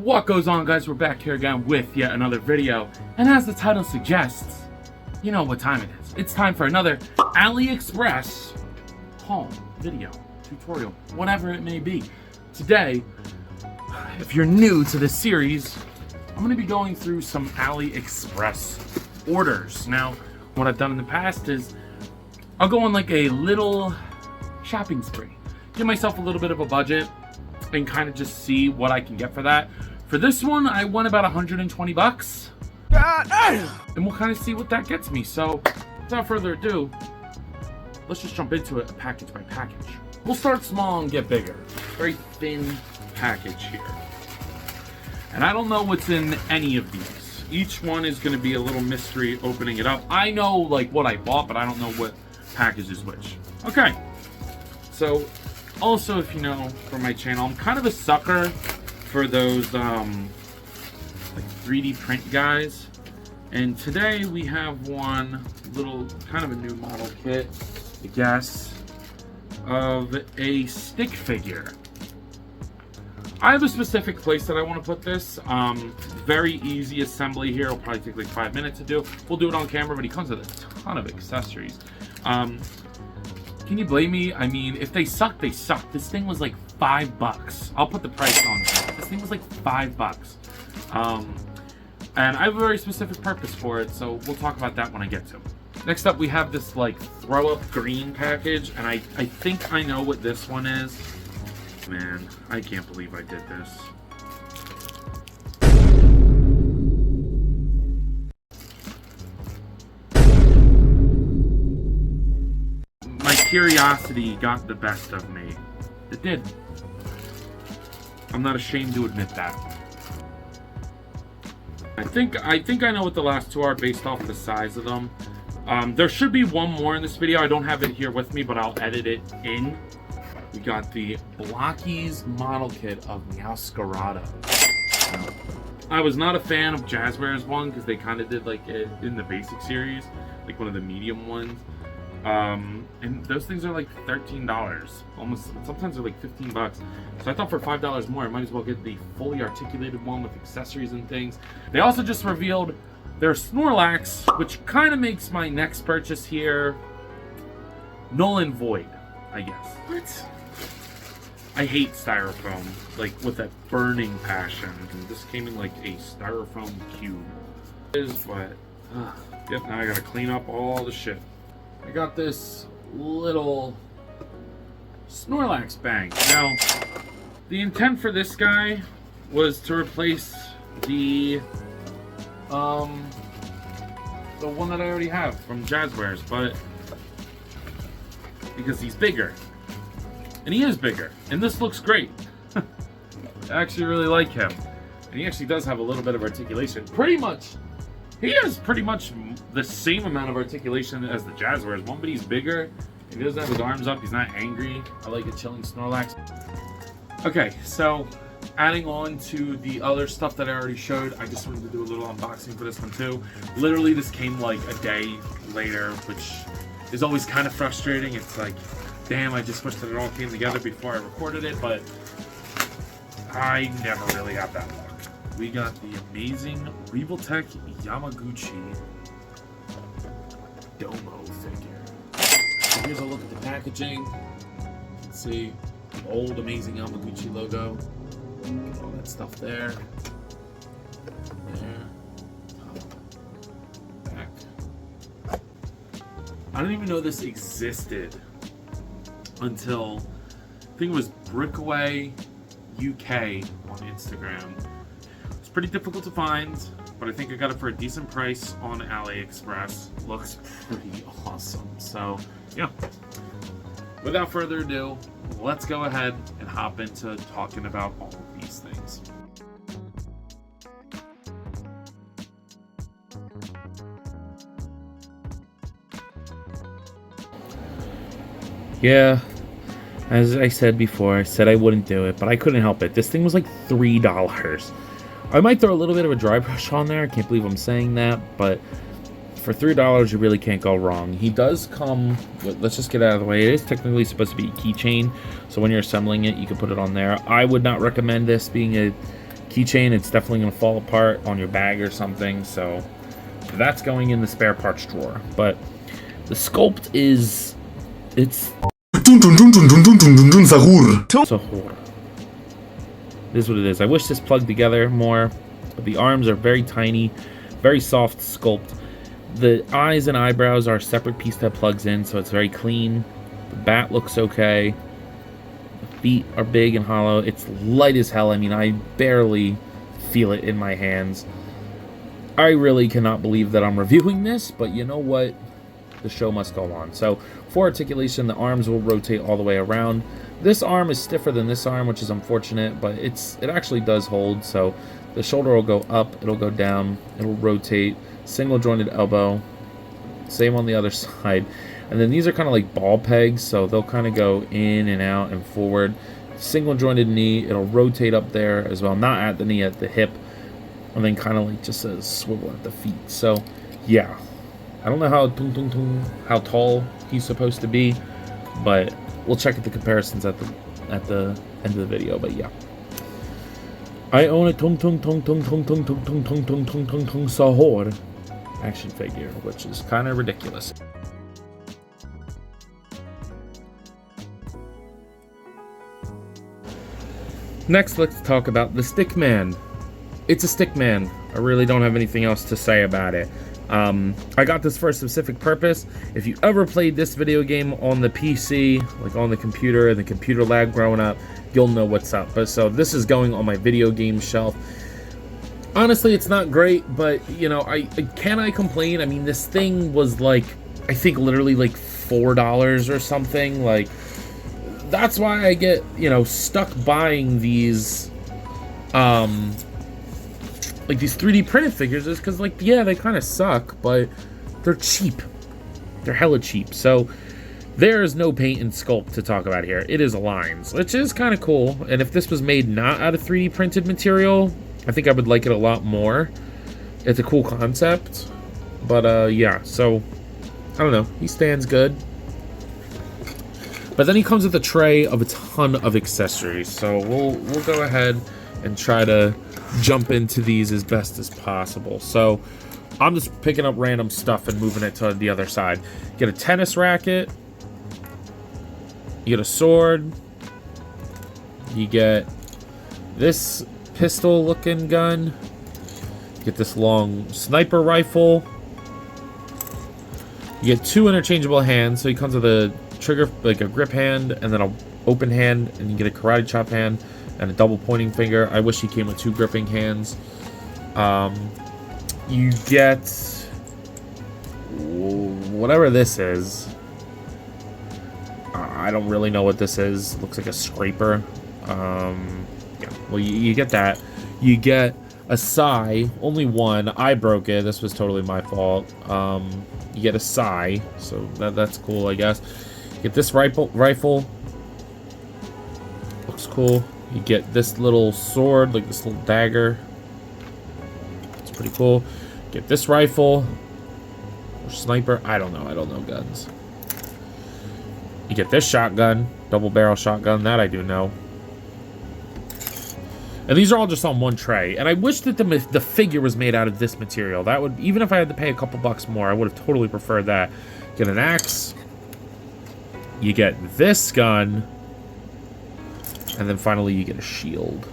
What goes on, guys? We're back here again with yet another video, and as the title suggests, you know what time it is. It's time for another Aliexpress haul, video, tutorial, whatever it may be. Today, if you're new to this series, I'm going to be going through some Aliexpress orders. Now, what I've done in the past is I'll go on like a little shopping spree, give myself a little bit of a budget, and kind of just see what I can get for that. For this one, I went about 120 bucks. And we'll kind of see what that gets me. So, without further ado, let's just jump into it package by package. We'll start small and get bigger. Very thin package here. And I don't know what's in any of these. Each one is going to be a little mystery opening it up. I know like what I bought, but I don't know what package is which. Okay. So, also, if you know from my channel, I'm kind of a sucker for those like 3D print guys. And today we have one little kind of a new model kit, I guess, of a stick figure. I have a specific place that I want to put this. Very easy assembly here. It'll probably take like 5 minutes to do. We'll do it on camera, but he comes with a ton of accessories. Can you blame me? I mean, if they suck, they suck. This thing was like $5. I'll put the price on there. This thing was like $5. And I have a very specific purpose for it, so we'll talk about that when I get to it. Next up, we have this like throw-up green package, and I think I know what this one is. Man, I can't believe I did this. Curiosity got the best of me. It did. I'm not ashamed to admit that. I think I know what the last two are based off the size of them. There should be one more in this video. I don't have it here with me, but I'll edit it in. We got the Blockies model kit of Meowscarada. I was not a fan of Jazzware's one because they kind of did like it in the basic series, like one of the medium ones. And those things are like $13, almost, sometimes they're like 15 bucks. So I thought for $5 more, I might as well get the fully articulated one with accessories and things. They also just revealed their Snorlax, which kind of makes my next purchase here null and void, I guess. What? I hate styrofoam, like with that burning passion. And this came in like a styrofoam cube. But, yep, now I gotta clean up all the shit. I got this little Snorlax bag. Now, the intent for this guy was to replace the one that I already have from Jazzwares, but because he's bigger. And he is bigger. And this looks great. I actually really like him. And he actually does have a little bit of articulation. Pretty much. He has pretty much the same amount of articulation as the Jazzwares one, but he's bigger. He doesn't have his arms up. He's not angry. I like a chilling Snorlax. Okay, so adding on to the other stuff that I already showed, I just wanted to do a little unboxing for this one too. Literally, this came like a day later, which is always kind of frustrating. It's like, damn, I just wish that it all came together before I recorded it, but I never really have that luck. We got the amazing Revoltech Yamaguchi Domo figure. So here's a look at the packaging. You can see the old amazing Yamaguchi logo. Get all that stuff there. There. Back. I didn't even know this existed until I think it was Brickaway UK on Instagram. Pretty difficult to find, but I think I got it for a decent price on AliExpress. Looks pretty awesome. So, yeah. Without further ado, let's go ahead and hop into talking about all of these things. Yeah, as I said before, I said I wouldn't do it, but I couldn't help it. This thing was like $3. I might throw a little bit of a dry brush on there. I can't believe I'm saying that, but for $3, you really can't go wrong. He does come with, let's just get out of the way, it is technically supposed to be a keychain, so when you're assembling it, you can put it on there. I would not recommend this being a keychain, it's definitely going to fall apart on your bag or something, so that's going in the spare parts drawer. But the sculpt is, it's Sahur. It is what it is. I wish this plugged together more, but the arms are very tiny, very soft sculpt. The eyes and eyebrows are a separate piece that plugs in, so it's very clean. The bat looks okay. The feet are big and hollow. It's light as hell. I mean, I barely feel it in my hands. I really cannot believe that I'm reviewing this, but you know what? The show must go on. So, for articulation, the arms will rotate all the way around. This arm is stiffer than this arm, which is unfortunate, but it actually does hold. So the shoulder will go up, it'll go down, it'll rotate, single jointed elbow, same on the other side. And then these are kind of like ball pegs, so they'll kind of go in and out and forward. Single jointed knee, it'll rotate up there as well, not at the knee, at the hip, and then kind of like just a swivel at the feet. So yeah, I don't know how tall he's supposed to be, but we'll check the comparisons at the end of the video. But yeah, I own a Sahur action figure, which is kind of ridiculous. Next, let's talk about the Stickman. It's a Stickman. I really don't have anything else to say about it. I got this for a specific purpose. If you ever played this video game on the PC, like on the computer, and the computer lag growing up, you'll know what's up. But so this is going on my video game shelf. Honestly, it's not great, but you know, can I complain? I mean, this thing was like, I think literally like $4 or something. Like, that's why I get, you know, stuck buying these like these 3D printed figures, is because, like, yeah, they kind of suck, but they're cheap. They're hella cheap. So there is no paint and sculpt to talk about here. It is lines, which is kind of cool. And if this was made not out of 3D printed material, I think I would like it a lot more. It's a cool concept. But yeah, so I don't know. He stands good. But then he comes with a tray of a ton of accessories. So we'll go ahead and try to jump into these as best as possible. So I'm just picking up random stuff and moving it to the other side. Get a tennis racket. You get a sword. You get this pistol looking gun. Get this long sniper rifle. You get 2 interchangeable hands. So he comes with a trigger, like a grip hand, and then an open hand, and you get a karate chop hand and a double pointing finger. I wish he came with 2 gripping hands. You get whatever this is. I don't really know what this is. Looks like a scraper. Yeah, well, you get that. You get a sai. Only one. I broke it. This was totally my fault. You get a sai, so that's cool, I guess. You get this rifle. Looks cool. You get this little sword, like this little dagger. It's pretty cool. Get this rifle. Or sniper. I don't know guns. You get this shotgun. Double barrel shotgun. That I do know. And these are all just on one tray. And I wish that the figure was made out of this material. That would, even if I had to pay a couple bucks more, I would have totally preferred that. Get an axe. You get this gun. And then finally you get a shield.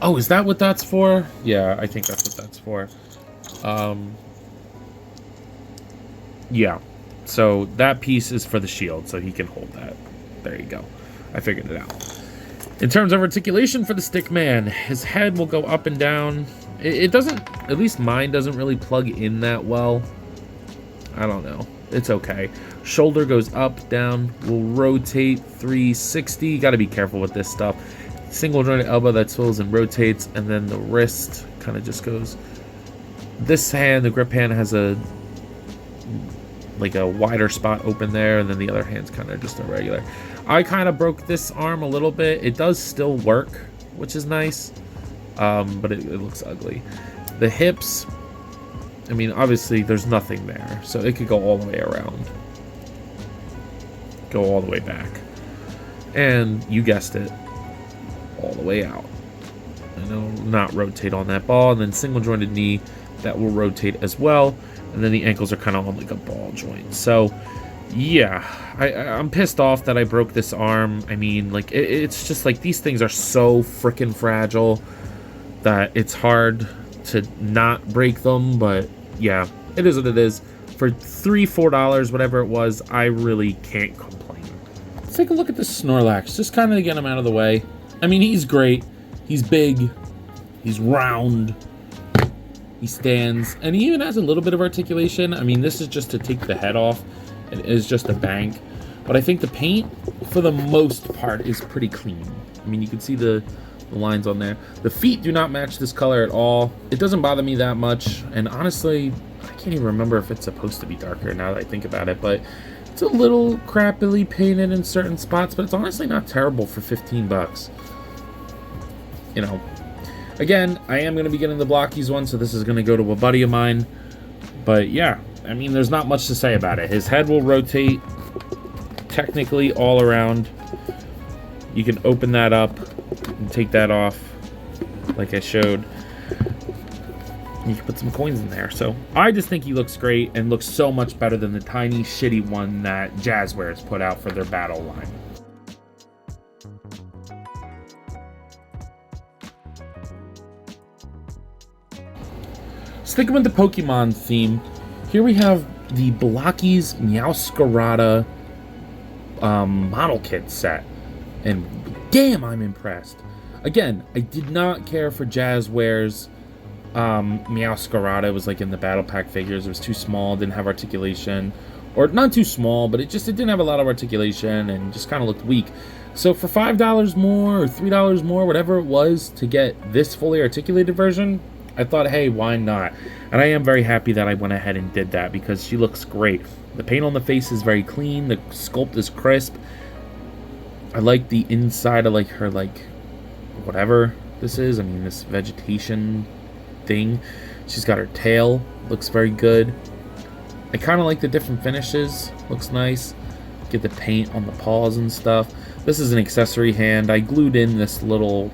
Oh, is that what that's for? Yeah, I think that's what that's for. Yeah. So that piece is for the shield, so he can hold that. There you go. I figured it out. In terms of articulation for the Stickman, his head will go up and down. It doesn't, at least mine doesn't really plug in that well. I don't know. It's okay. Shoulder goes up, down, will rotate 360. You gotta be careful with this stuff. Single jointed elbow that swivels and rotates, and then the wrist kind of just goes. This hand, the grip hand, has a wider spot open there, and then the other hand's kind of just a regular. I kind of broke this arm a little bit. It does still work, which is nice, but it looks ugly. The hips, I mean, obviously there's nothing there, so it could go all the way around. Go all the way back. And you guessed it, all the way out. and it'll not rotate on that ball. And then single jointed knee, that will rotate as well. And then the ankles are kind of on like a ball joint. So yeah, I'm pissed off that I broke this arm. I mean, like, it's just like these things are so freaking fragile that it's hard to not break them. But yeah, it is what it is. For $3-4, whatever it was, I really can't complain. Let's take a look at this Snorlax, just kind of to get him out of the way. I mean, he's great. He's big. He's round. He stands. And he even has a little bit of articulation. I mean, this is just to take the head off. It is just a bank. But I think the paint, for the most part, is pretty clean. I mean, you can see the lines on there. The feet do not match this color at all. It doesn't bother me that much. And honestly, I can't even remember if it's supposed to be darker now that I think about it. But it's a little crappily painted in certain spots. But it's honestly not terrible for 15 bucks. You know. Again, I am going to be getting the Blockies one, so this is going to go to a buddy of mine. But yeah, I mean, there's not much to say about it. His head will rotate technically all around. You can open that up and take that off like I showed. You can put some coins in there. So I just think he looks great and looks so much better than the tiny shitty one that Jazzwares put out for their battle line. Sticking with the Pokemon theme, here we have the Blockies Meowscarada model kit set. And damn, I'm impressed. Again, I did not care for Jazzwares Meowscarada. It was like in the battle pack figures. It was too small, didn't have articulation. Or not too small, but it didn't have a lot of articulation and just kind of looked weak. So for $5 more or $3 more, whatever it was, to get this fully articulated version, I thought, hey, why not? And I am very happy that I went ahead and did that because she looks great. The paint on the face is very clean. The sculpt is crisp. I like the inside of like her, like, whatever this is. I mean, this vegetation thing. She's got her tail. Looks very good. I kind of like the different finishes. Looks nice. Get the paint on the paws and stuff. This is an accessory hand. I glued in this little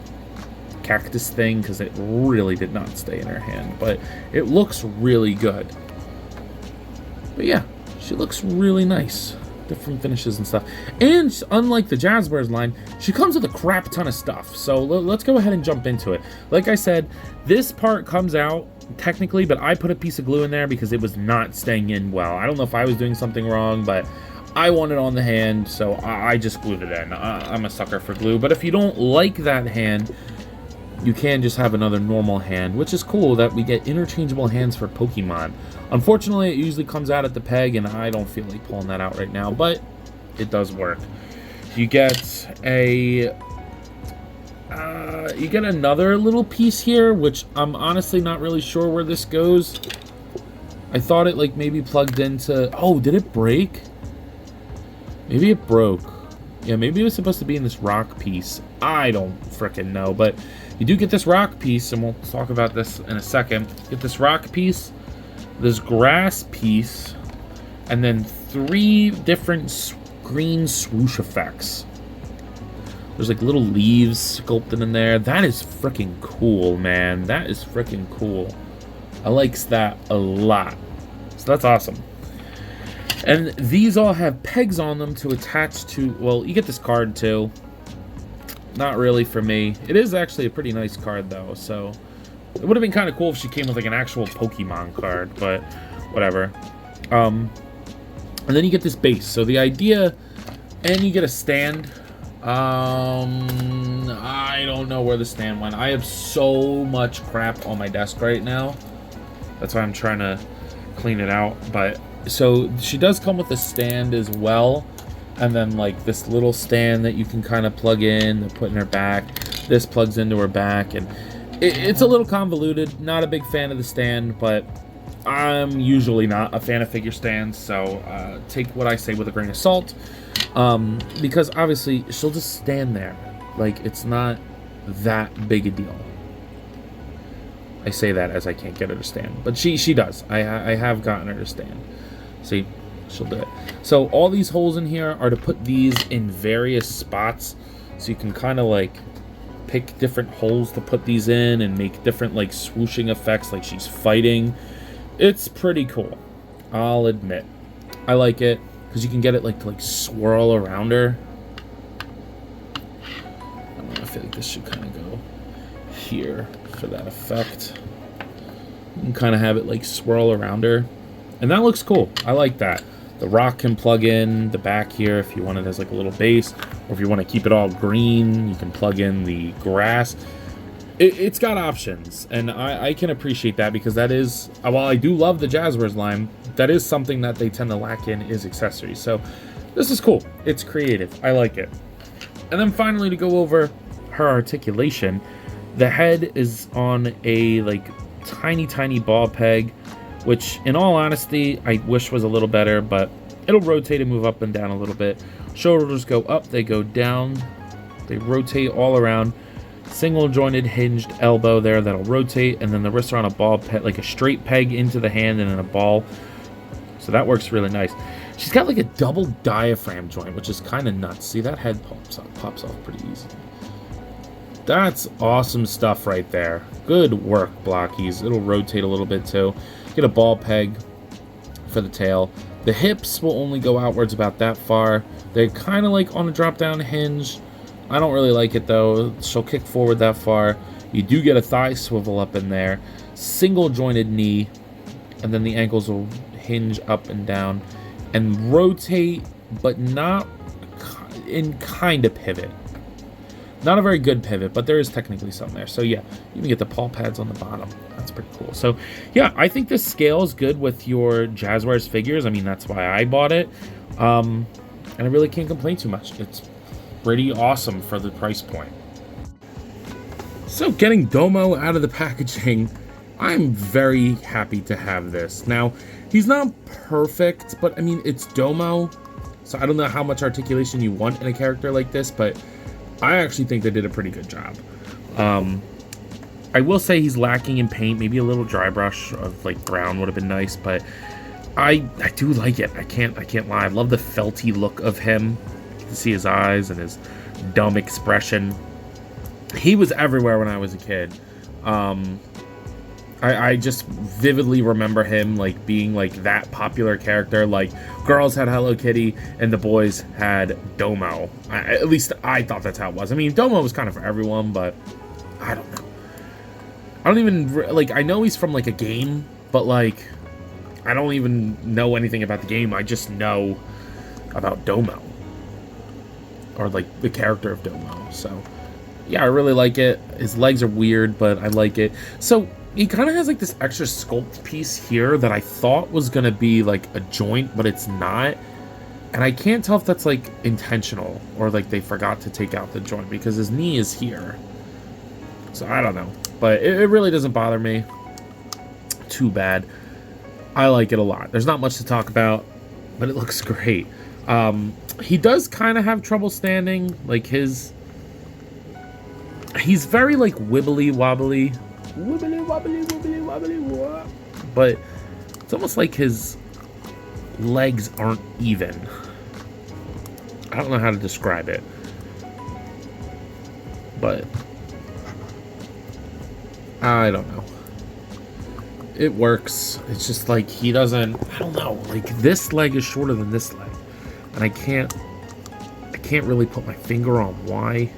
cactus thing because it really did not stay in her hand, but it looks really good. But yeah, she looks really nice. Different finishes and stuff. And unlike the Jazzwares line, she comes with a crap ton of stuff. So let's go ahead and jump into it. Like I said, this part comes out technically, but I put a piece of glue in there because it was not staying in well. I don't know if I was doing something wrong, but I want it on the hand, so I just glued it in. I'm a sucker for glue. But if you don't like that hand, you can just have another normal hand, which is cool that we get interchangeable hands for Pokemon. Unfortunately, it usually comes out at the peg, and I don't feel like pulling that out right now, but it does work. You get another little piece here, which I'm honestly not really sure where this goes. I thought it like maybe plugged into... Oh, did it break? Maybe it broke. Yeah, maybe it was supposed to be in this rock piece. I don't frickin' know, but you do get this rock piece, and we'll talk about this in a second. Get this rock piece, this grass piece, and then 3 different green swoosh effects. There's like little leaves sculpted in there. That is freaking cool, man. That is freaking cool. I likes that a lot. So that's awesome. And these all have pegs on them to attach to... Well, you get this card too. Not really for me. It is actually a pretty nice card though, so... It would have been kind of cool if she came with like an actual Pokemon card, but whatever. And then you get this base. So the idea... And you get a stand. I don't know where the stand went. I have so much crap on my desk right now. That's why I'm trying to clean it out. But so she does come with a stand as well. And then like this little stand that you can kind of plug in and put in her back. This plugs into her back. And it's a little convoluted. Not a big fan of the stand, but I'm usually not a fan of figure stands. So take what I say with a grain of salt. Because obviously she'll just stand there. Like, it's not that big a deal. I say that as I can't get her to stand, but she does. I have gotten her to stand. See, she'll do it. So all these holes in here are to put these in various spots, so you can kind of like pick different holes to put these in and make different like swooshing effects like she's fighting. It's pretty cool, I'll admit. I like it because you can get it like to like swirl around her. I don't know, I feel like this should kind of go here for that effect. You can kind of have it like swirl around her, and that looks cool. I like that. The rock can plug in the back here if you want it as like a little base, or if you want to keep it all green, you can plug in the grass. It's got options, and I can appreciate that, because that is, while I do love the Jazzwares line, that is something that they tend to lack in is accessories. So this is cool. It's creative. I like it. And then finally, to go over her articulation, the head is on a like tiny ball peg, which in all honesty I wish was a little better, but it'll rotate and move up and down a little bit. Shoulders go up, they go down, they rotate all around. Single jointed hinged elbow there that'll rotate, and then the wrists are on a ball peg, like a straight peg into the hand and in a ball. So that works really nice. She's got like a double diaphragm joint, which is kind of nuts. See, that head pops off pretty easy. That's awesome stuff right there. Good work, Blockies. It'll rotate a little bit too. Get a ball peg for the tail. The hips will only go outwards about that far. They're kind of like on a drop down hinge. I don't really like it though. She'll kick forward that far. You do get a thigh swivel up in there. Single jointed knee. And then the ankles will hinge up and down and rotate, but not in kind of pivot. Not a very good pivot, but there is technically something there. So yeah, you can get the paw pads on the bottom. That's pretty cool. So yeah, I think this scales good with your Jazzwares figures. I mean, that's why I bought it. And I really can't complain too much. It's pretty awesome for the price point. So getting Domo out of the packaging, I'm very happy to have this. Now, he's not perfect, but I mean, it's Domo. So I don't know how much articulation you want in a character like this, but I actually think they did a pretty good job. I will say he's lacking in paint. Maybe a little dry brush of like brown would have been nice, but I do like it. I can't lie. I love the felty look of him. You can see his eyes and his dumb expression. He was everywhere when I was a kid. I just vividly remember him like being like that popular character. Like girls had Hello Kitty and the boys had Domo. At least I thought that's how it was. I mean, Domo was kind of for everyone, but I don't know. I don't even like. I know he's from like a game, but like I don't even know anything about the game. I just know about Domo, or like the character of Domo. So yeah, I really like it. His legs are weird, but I like it. So he kind of has like this extra sculpt piece here that I thought was going to be like a joint, but it's not. And I can't tell if that's like intentional or like they forgot to take out the joint, because his knee is here. So I don't know, but it really doesn't bother me too bad. I like it a lot. There's not much to talk about, but it looks great. He does kind of have trouble standing. Like he's very like wibbly wobbly. But it's almost like his legs aren't even. I don't know how to describe it, but I don't know. It works. It's just like he doesn't. I don't know. Like this leg is shorter than this leg, and I can't really put my finger on why.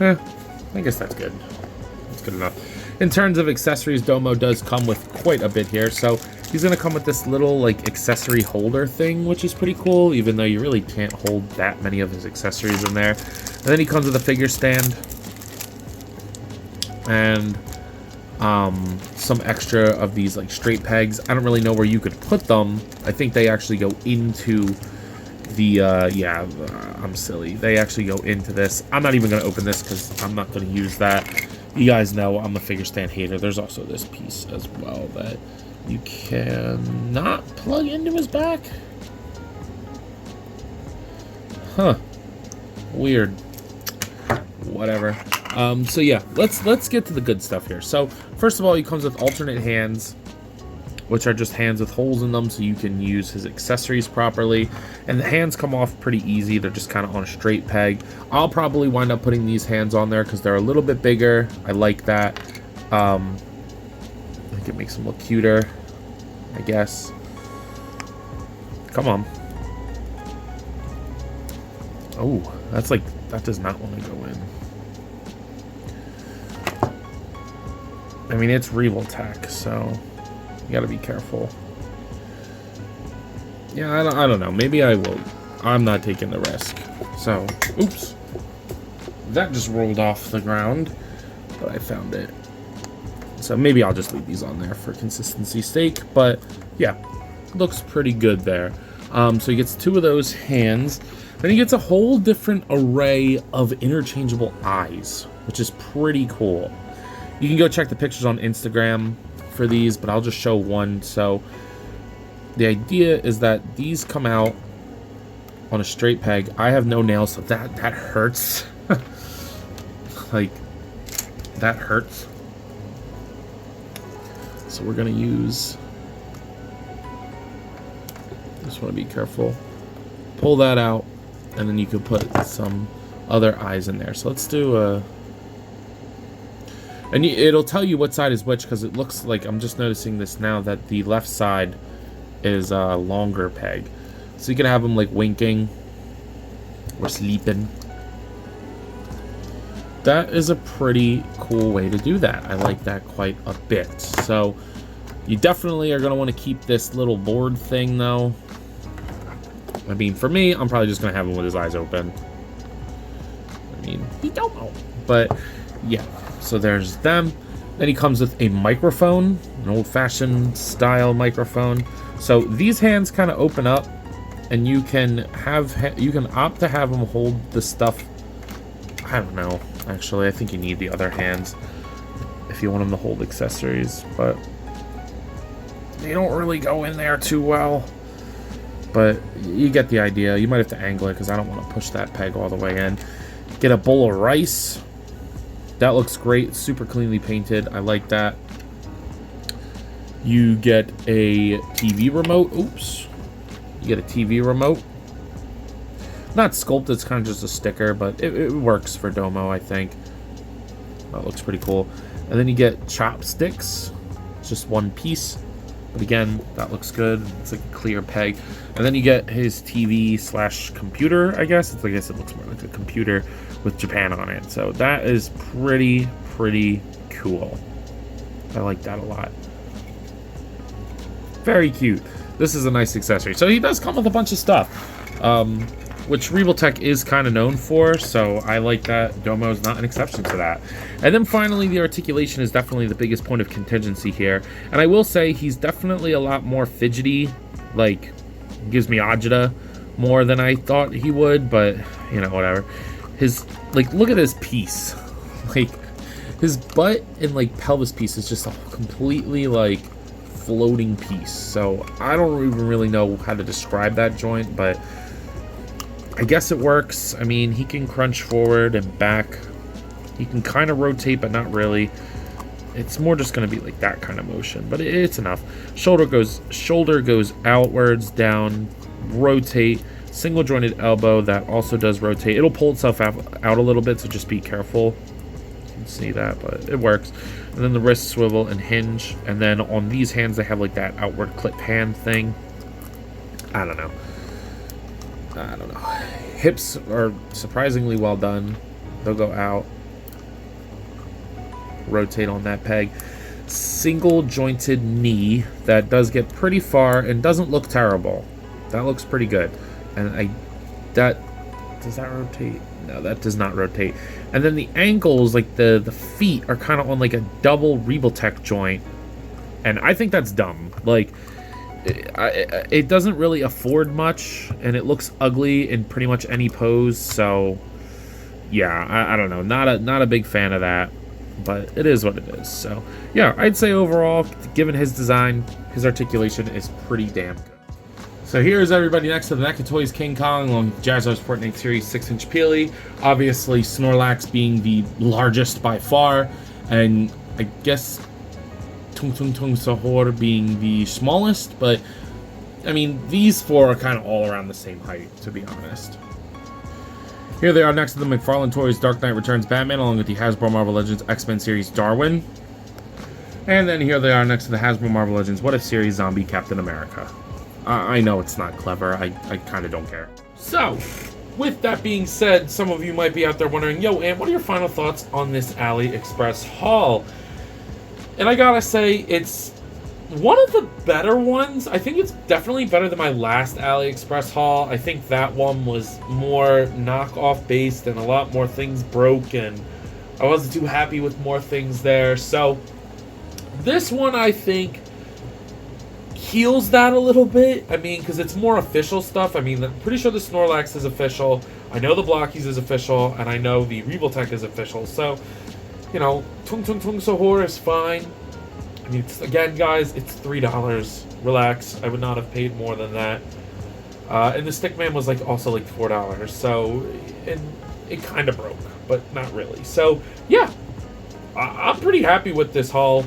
I guess that's good. That's good enough. In terms of accessories, Domo does come with quite a bit here. So he's going to come with this little like accessory holder thing, which is pretty cool, even though you really can't hold that many of his accessories in there. And then he comes with a figure stand and some extra of these like straight pegs. I don't really know where you could put them. I think they actually go into the I'm silly. They actually go into this. I'm not even going to open this because I'm not going to use that. You guys know I'm a figure stand hater. There's also this piece as well that you cannot plug into his back. Huh. Weird. Whatever. So yeah, let's get to the good stuff here. So first of all, he comes with alternate hands, which are just hands with holes in them so you can use his accessories properly. And the hands come off pretty easy. They're just kind of on a straight peg. I'll probably wind up putting these hands on there because they're a little bit bigger. I like that. I think it makes them look cuter, I guess. Come on. Oh, that's like, that does not want to go in. I mean, it's Revoltech, so you gotta be careful. Yeah, I don't know. Maybe I will. I'm not taking the risk. So, oops. That just rolled off the ground, but I found it. So maybe I'll just leave these on there for consistency's sake. But yeah, looks pretty good there. So he gets 2 of those hands. Then he gets a whole different array of interchangeable eyes, which is pretty cool. You can go check the pictures on Instagram for these, but I'll just show one. So the idea is that these come out on a straight peg. I have no nails, so that hurts. Like, that hurts. So we're gonna use, just want to be careful. Pull that out, and then you can put some other eyes in there. So let's do a, and it'll tell you what side is which, because it looks like, I'm just noticing this now, that the left side is a longer peg. So you can have them like winking or sleeping. That is a pretty cool way to do that. I like that quite a bit. So you definitely are going to want to keep this little board thing though. I mean, for me, I'm probably just going to have him with his eyes open. I mean, he don't know. But yeah, so there's them. Then he comes with a microphone, an old-fashioned style microphone. So these hands kind of open up, and you can opt to have them hold the stuff. I don't know. Actually, I think you need the other hands if you want them to hold accessories, but they don't really go in there too well. But you get the idea. You might have to angle it because I don't want to push that peg all the way in. Get a bowl of rice. That looks great. Super cleanly painted. I like that. You get a TV remote. Oops. You get a TV remote. Not sculpted, it's kind of just a sticker, but it works for Domo, I think. That looks pretty cool. And then you get chopsticks. It's just one piece. But again, that looks good. It's like a clear peg. And then you get his TV/computer, I guess. I guess it looks more like a computer with Japan on it. So that is pretty cool. I like that a lot. Very cute. This is a nice accessory. So he does come with a bunch of stuff, which Revoltech is kind of known for. So I like that. Domo is not an exception to that. And then finally, the articulation is definitely the biggest point of contingency here. And I will say he's definitely a lot more fidgety. Like, gives me agita more than I thought he would. But, you know, whatever. His, like, look at his piece. Like, his butt and, like, pelvis piece is just a completely, like, floating piece. So I don't even really know how to describe that joint, but I guess it works. I mean, he can crunch forward and back. He can kind of rotate, but not really. It's more just going to be like that kind of motion, but it's enough. Shoulder goes outwards, down, rotate. Single jointed elbow that also does rotate. It'll pull itself out a little bit, so just be careful. You can see that, but it works. And then the wrist swivel and hinge. And then on these hands, they have like that outward clip hand thing. I don't know. Hips are surprisingly well done. They'll go out. Rotate on that peg. Single jointed knee that does get pretty far and doesn't look terrible. That looks pretty good. And does that rotate? No, that does not rotate. And then the ankles, like the feet, are kind of on like a double Revoltech joint, and I think that's dumb. Like, it doesn't really afford much, and it looks ugly in pretty much any pose. So, yeah, I don't know. Not a big fan of that, but it is what it is. So, yeah, I'd say overall, given his design, his articulation is pretty damn good. So here's everybody next to the NECA Toys King Kong along with Jazzar Sport Night Series 6-inch Peely. Obviously, Snorlax being the largest by far, and I guess Tung Tung Tung Sahur being the smallest, but I mean, these four are kind of all around the same height, to be honest. Here they are next to the McFarlane Toys Dark Knight Returns Batman, along with the Hasbro Marvel Legends X-Men series Darwin. And then here they are next to the Hasbro Marvel Legends What If series Zombie Captain America. I know it's not clever. I kind of don't care. So, with that being said, some of you might be out there wondering, yo, Ant, what are your final thoughts on this Aliexpress haul? And I gotta say, it's one of the better ones. I think it's definitely better than my last Aliexpress haul. I think that one was more knockoff based and a lot more things broke, and I wasn't too happy with more things there. So this one, I think, heals that a little bit. I mean, because it's more official stuff. I mean, I'm pretty sure the Snorlax is official. I know the Blockies is official, and I know the Rebeltech is official. So, you know, Tung Tung Tung Sahur is fine. I mean, again, guys, it's $3. Relax. I would not have paid more than that. And the Stickman was also like $4. So, and it kind of broke, but not really. So, yeah, I'm pretty happy with this haul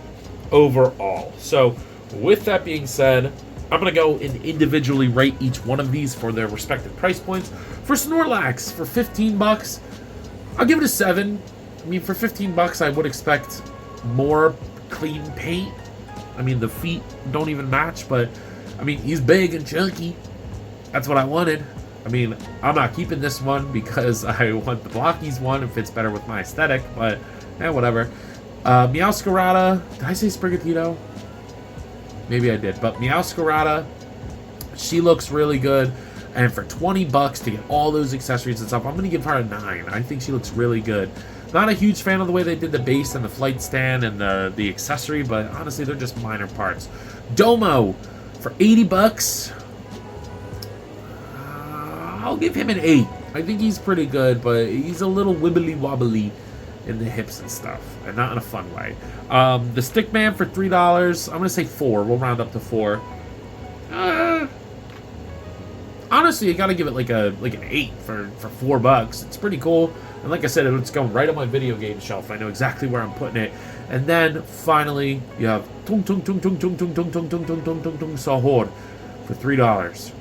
overall. So, with that being said, I'm going to go and individually rate each one of these for their respective price points. For Snorlax, for 15 bucks, I'll give it a 7. I mean, for 15 bucks, I would expect more clean paint. I mean, the feet don't even match, but I mean, he's big and chunky. That's what I wanted. I mean, I'm not keeping this one because I want the Blockies one. It fits better with my aesthetic, but whatever. Meowscarada, did I say Sprigatito? Maybe I did, but Meowscarada, she looks really good. And for 20 bucks to get all those accessories and stuff, I'm going to give her a 9. I think she looks really good. Not a huge fan of the way they did the base and the flight stand and the accessory, but honestly, they're just minor parts. Domo, for 80 bucks, I'll give him an 8. I think he's pretty good, but he's a little wibbly wobbly in the hips and stuff, and not in a fun way. The Stickman for $3, I'm gonna say 4. We'll round up to 4. Honestly, you gotta give it like an 8 for 4 bucks. It's pretty cool, and like I said, it's going right on my video game shelf. I know exactly where I'm putting it. And then finally, you have Tung Tung Tung Tung Tung Tung Tung Tung Tung Tung Tung Tung Tung Sahur for $3.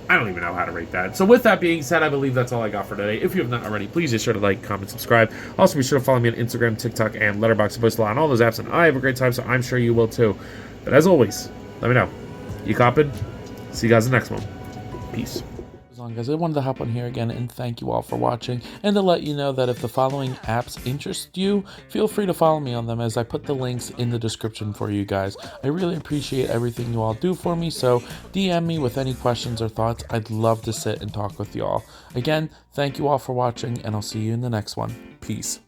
I don't even know how to rate that. So with that being said, I believe that's all I got for today. If you have not already, please be sure to like, comment, subscribe. Also, be sure to follow me on Instagram, TikTok, and Letterboxd. I post a lot on all those apps, and I have a great time, so I'm sure you will too. But as always, let me know. You copping? See you guys in the next one. Peace. As long as I wanted to hop on here again and thank you all for watching, and to let you know that if the following apps interest you, feel free to follow me on them, as I put the links in the description for you guys. I really appreciate everything you all do for me, so DM me with any questions or thoughts. I'd love to sit and talk with you all. Again, thank you all for watching, and I'll see you in the next one. Peace.